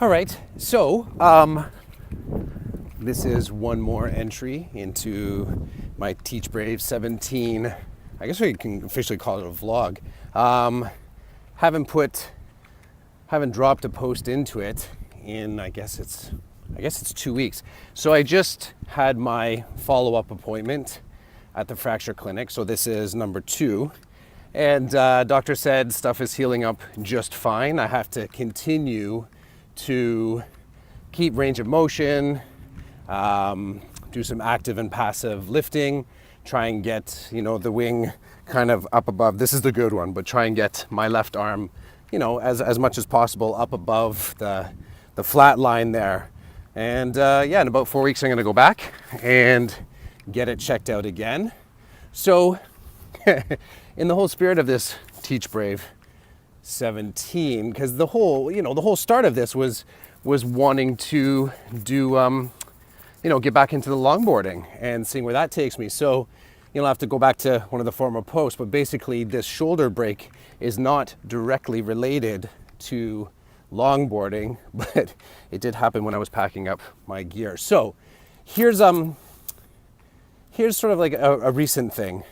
All right, so this is one more entry into my Teach Brave 17. I guess we can officially call it a vlog. Haven't dropped a post into it in I guess it's 2 weeks. So I just had my follow-up appointment at the fracture clinic. So this is number 2. And doctor said stuff is healing up just fine. I have to continue to keep range of motion, do some active and passive lifting, try and get, the wing kind of up above. This is the good one, but try and get my left arm, as much as possible up above the flat line there. And in about 4 weeks, I'm going to go back and get it checked out again. So in the whole spirit of this Teach Brave 17, because the whole start of this was wanting to do, get back into the longboarding and seeing where that takes me. So, I'll have to go back to one of the former posts, but basically this shoulder break is not directly related to longboarding, but it did happen when I was packing up my gear. So here's sort of like a recent thing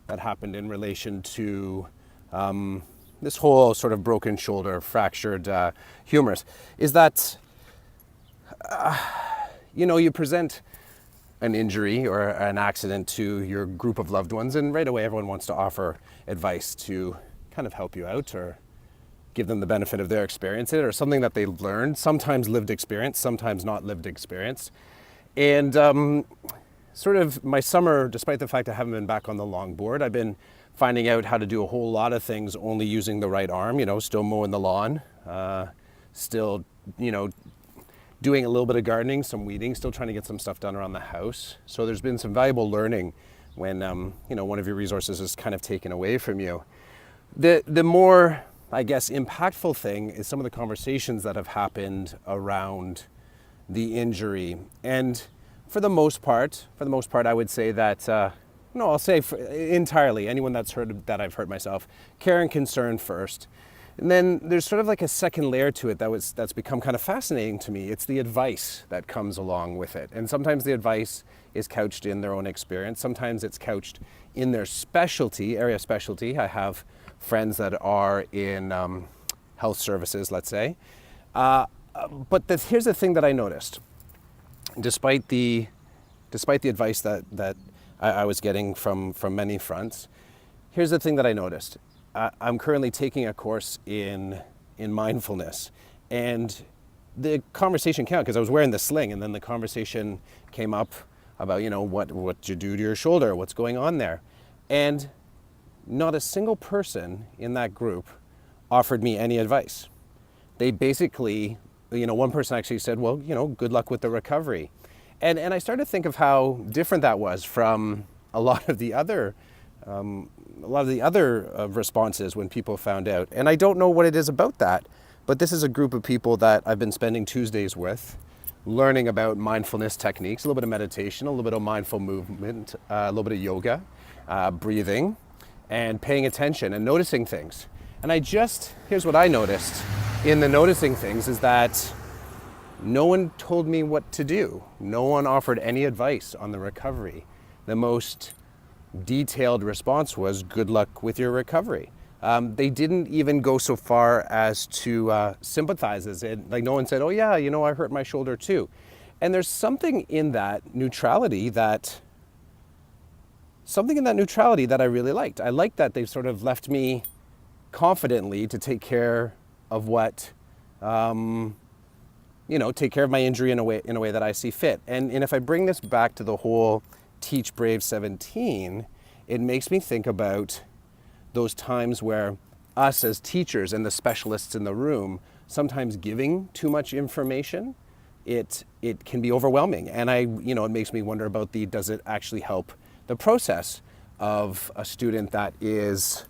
that happened in relation to this whole sort of broken shoulder, fractured humerus, is that, you present an injury or an accident to your group of loved ones, and right away everyone wants to offer advice to kind of help you out or give them the benefit of their experience or something that they learned, sometimes lived experience, sometimes not lived experience. And sort of my summer, despite the fact I haven't been back on the longboard, I've been finding out how to do a whole lot of things only using the right arm, still mowing the lawn, still, doing a little bit of gardening, some weeding, still trying to get some stuff done around the house. So there's been some valuable learning when, one of your resources is kind of taken away from you. The more, I guess, impactful thing is some of the conversations that have happened around the injury. And for the most part, I would say that, I'll say entirely, anyone that's heard that I've hurt myself, care and concern first. And then there's sort of like a second layer to it that's become kind of fascinating to me. It's the advice that comes along with it. And sometimes the advice is couched in their own experience. Sometimes it's couched in their area of specialty. I have friends that are in health services, let's say. But here's the thing that I noticed. Despite the advice that I was getting from many fronts, here's the thing that I noticed. I'm currently taking a course in mindfulness, and the conversation came out because I was wearing the sling, and then the conversation came up about what you do to your shoulder, what's going on there, and not a single person in that group offered me any advice. They basically, one person actually said, well, good luck with the recovery. And I started to think of how different that was from a lot of the other responses when people found out. And I don't know what it is about that, but this is a group of people that I've been spending Tuesdays with, learning about mindfulness techniques, a little bit of meditation, a little bit of mindful movement, a little bit of yoga, breathing, and paying attention and noticing things. And here's what I noticed in the noticing things is that no one told me what to do. No one offered any advice on the recovery. The most detailed response was, good luck with your recovery. They didn't even go so far as to sympathize. Like no one said, oh yeah, I hurt my shoulder too. And there's something in that neutrality that I really liked. I liked that they've sort of left me confidently to take care of take care of my injury in a way that I see fit. And if I bring this back to the whole Teach Brave 17, it makes me think about those times where us as teachers and the specialists in the room, sometimes giving too much information, it can be overwhelming. And it makes me wonder about does it actually help the process of a student that is,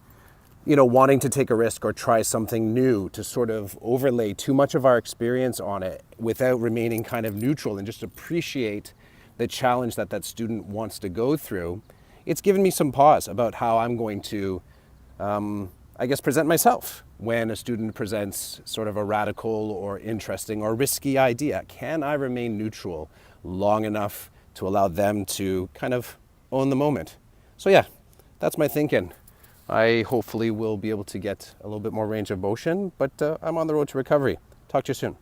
wanting to take a risk or try something new, to sort of overlay too much of our experience on it without remaining kind of neutral and just appreciate the challenge that student wants to go through. It's given me some pause about how I'm going to I guess, present myself when a student presents sort of a radical or interesting or risky idea? Can I remain neutral long enough to allow them to kind of own the moment? So yeah, that's my thinking. I hopefully will be able to get a little bit more range of motion, but I'm on the road to recovery. Talk to you soon.